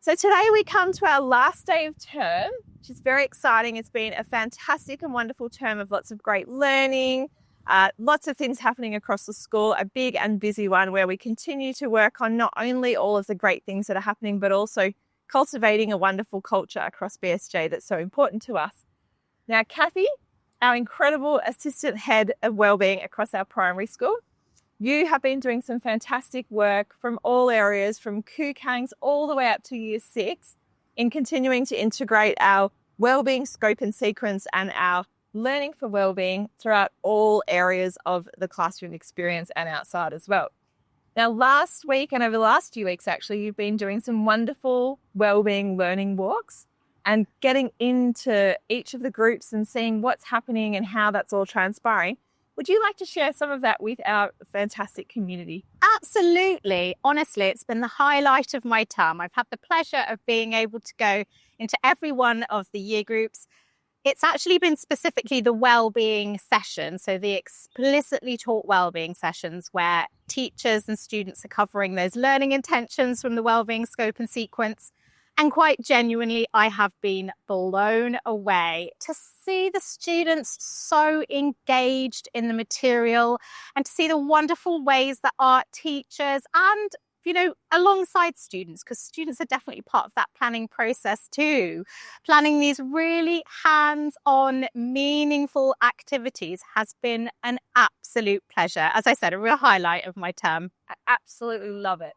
So today we come to our last day of term, which is very exciting. It's been a fantastic and wonderful term of lots of great learning, lots of things happening across the school, a big and busy one where we continue to work on not only all of the great things that are happening, but also cultivating a wonderful culture across BSJ that's so important to us. Now, Kathy, our incredible assistant head of wellbeing across our primary school, you have been doing some fantastic work from all areas, from Kukangs all the way up to year 6, in continuing to integrate our wellbeing scope and sequence and our learning for wellbeing throughout all areas of the classroom experience and outside as well. Now, last week and over the last few weeks, actually, you've been doing some wonderful wellbeing learning walks and getting into each of the groups and seeing what's happening and how that's all transpiring. Would you like to share some of that with our fantastic community? Absolutely. Honestly, it's been the highlight of my term. I've had the pleasure of being able to go into every one of the year groups. It's actually been specifically the wellbeing session, so the explicitly taught wellbeing sessions where teachers and students are covering those learning intentions from the wellbeing scope and sequence. And quite genuinely, I have been blown away to see the students so engaged in the material and to see the wonderful ways that our teachers and, alongside students, because students are definitely part of that planning process too, planning these really hands-on, meaningful activities has been an absolute pleasure. As I said, a real highlight of my term. I absolutely love it.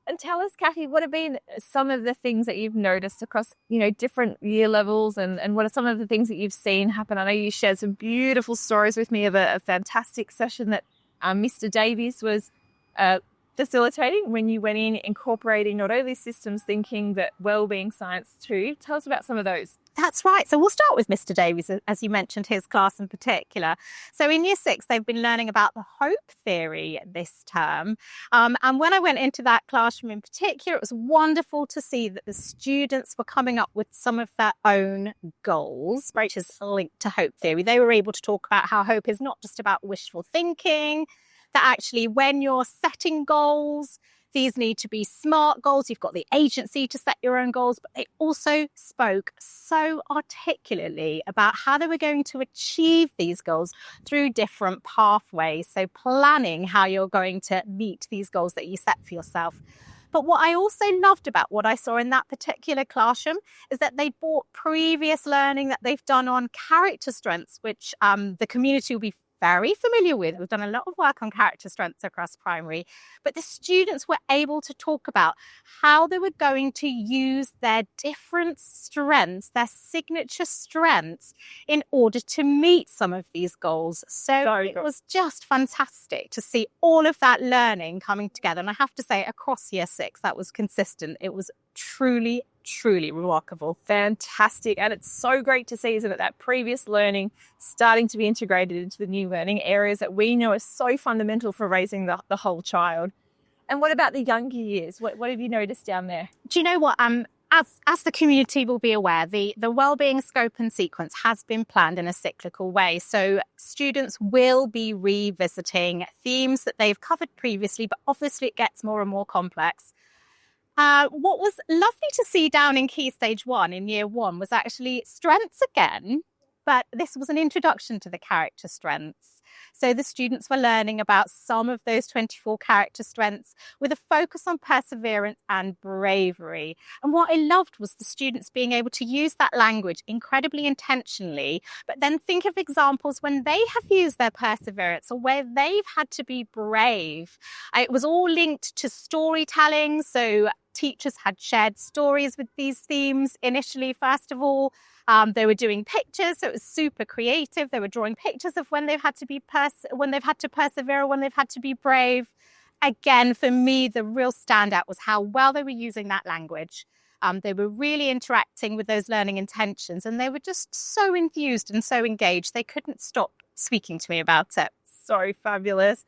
And tell us, Kathy, what have been some of the things that you've noticed across, different year levels and what are some of the things that you've seen happen? I know you shared some beautiful stories with me of a fantastic session that Mr. Davies was facilitating when you went in, incorporating not only systems thinking, but wellbeing science too. Tell us about some of those. That's right. So we'll start with Mr. Davies, as you mentioned, his class in particular. So in year 6, they've been learning about the hope theory this term. And when I went into that classroom in particular, it was wonderful to see that the students were coming up with some of their own goals, which is linked to hope theory. They were able to talk about how hope is not just about wishful thinking, that actually when you're setting goals, these need to be SMART goals. You've got the agency to set your own goals, but they also spoke so articulately about how they were going to achieve these goals through different pathways. So planning how you're going to meet these goals that you set for yourself. But what I also loved about what I saw in that particular classroom is that they brought previous learning that they've done on character strengths, which the community will be very familiar with. We've done a lot of work on character strengths across primary, but the students were able to talk about how they were going to use their different strengths, their signature strengths, in order to meet some of these goals. So it was just fantastic to see all of that learning coming together. And I have to say, across year 6, that was consistent. It was truly remarkable. Fantastic. And it's so great to see, isn't it, that previous learning starting to be integrated into the new learning areas that we know are so fundamental for raising the whole child. And what about the younger years? What have you noticed down there? Do you know what? As the community will be aware, the wellbeing scope and sequence has been planned in a cyclical way. So students will be revisiting themes that they've covered previously, but obviously it gets more and more complex. What was lovely to see down in Key Stage 1 in year 1 was actually strengths again, but this was an introduction to the character strengths. So the students were learning about some of those 24 character strengths with a focus on perseverance and bravery. And what I loved was the students being able to use that language incredibly intentionally, but then think of examples when they have used their perseverance or where they've had to be brave. It was all linked to storytelling. So teachers had shared stories with these themes initially, first of all. They were doing pictures, so it was super creative. They were drawing pictures of when they've had to be when they've had to persevere, or when they've had to be brave. Again, for me, the real standout was how well they were using that language. They were really interacting with those learning intentions, and they were just so enthused and so engaged. They couldn't stop speaking to me about it. So fabulous.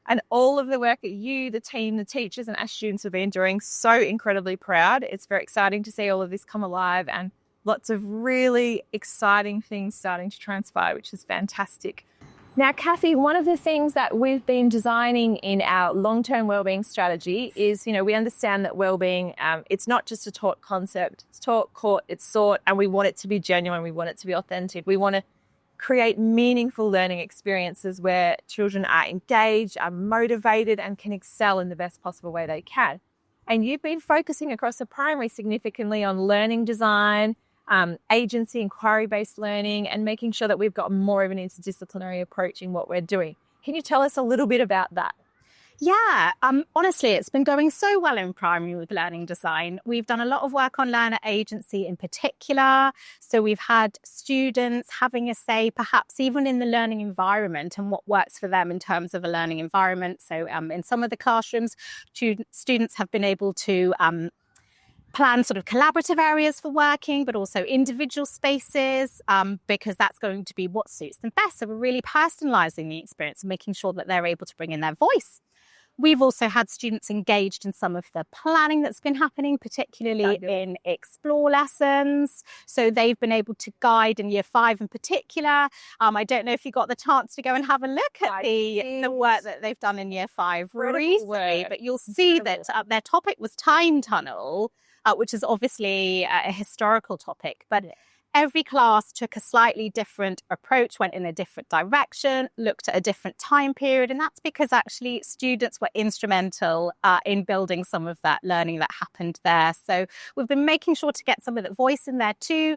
And all of the work that you, the team, the teachers and our students have been doing, so incredibly proud. It's very exciting to see all of this come alive and lots of really exciting things starting to transpire, which is fantastic. Now, Kathy, one of the things that we've been designing in our long-term wellbeing strategy is, we understand that wellbeing, it's not just a taught concept. It's taught, caught, it's sought, and we want it to be genuine. We want it to be authentic. We want to create meaningful learning experiences where children are engaged, are motivated, and can excel in the best possible way they can. And you've been focusing across the primary significantly on learning design, agency, inquiry-based learning, and making sure that we've got more of an interdisciplinary approach in what we're doing. Can you tell us a little bit about that? Yeah, honestly, it's been going so well in primary with learning design. We've done a lot of work on learner agency in particular. So we've had students having a say, perhaps even in the learning environment and what works for them in terms of a learning environment. So in some of the classrooms, students have been able to plan sort of collaborative areas for working, but also individual spaces, because that's going to be what suits them best. So we're really personalising the experience and making sure that they're able to bring in their voice. We've also had students engaged in some of the planning that's been happening, particularly in explore lessons. So they've been able to guide in year 5 in particular. I don't know if you got the chance to go and have a look at the work that they've done in year 5 recently, but you'll see that their topic was time tunnel, which is obviously a historical topic, but every class took a slightly different approach, went in a different direction, looked at a different time period. And that's because actually students were instrumental in building some of that learning that happened there. So we've been making sure to get some of the voice in there too.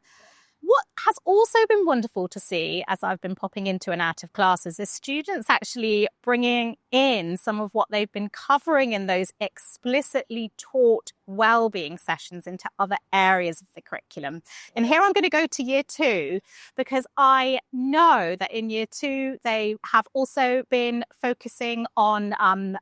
What has also been wonderful to see as I've been popping into and out of classes is students actually bringing in some of what they've been covering in those explicitly taught wellbeing sessions into other areas of the curriculum. And here I'm going to go to year 2 because I know that in year 2 they have also been focusing on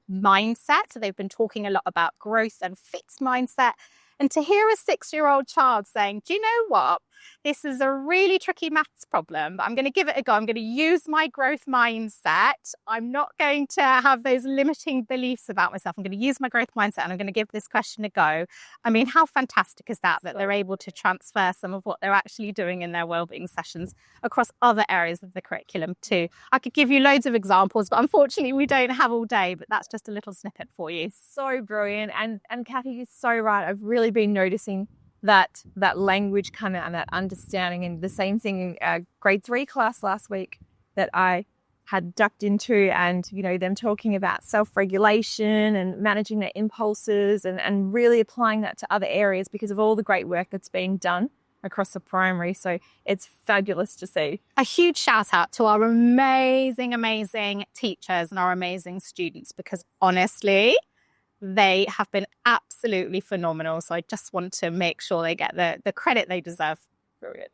mindset. So they've been talking a lot about growth and fixed mindset. And to hear a 6-year-old child saying, do you know what? This is a really tricky maths problem, but I'm going to give it a go. I'm going to use my growth mindset. I'm not going to have those limiting beliefs about myself. I'm going to use my growth mindset and I'm going to give this question a go. I mean, how fantastic is that they're able to transfer some of what they're actually doing in their wellbeing sessions across other areas of the curriculum too. I could give you loads of examples, but unfortunately we don't have all day, but that's just a little snippet for you. So brilliant. And Kathy, you're so right. I've really been noticing that language come out and that understanding, and the same thing in grade 3 class last week that I had ducked into, and them talking about self-regulation and managing their impulses and really applying that to other areas because of all the great work that's being done across the primary. So it's fabulous to see. A huge shout out to our amazing teachers and our amazing students, because honestly, they have been absolutely phenomenal. So I just want to make sure they get the credit they deserve. Brilliant.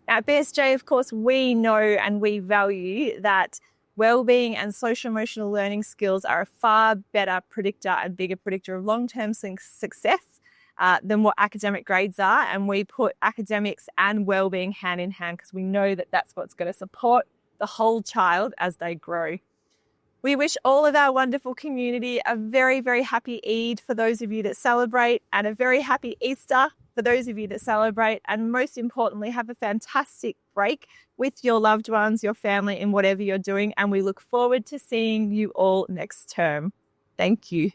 At BSJ, of course, we know and we value that wellbeing and social emotional learning skills are a far better predictor and bigger predictor of long-term success than what academic grades are. And we put academics and wellbeing hand in hand because we know that that's what's going to support the whole child as they grow. We wish all of our wonderful community a very, very happy Eid for those of you that celebrate, and a very happy Easter for those of you that celebrate. And most importantly, have a fantastic break with your loved ones, your family, in whatever you're doing. And we look forward to seeing you all next term. Thank you.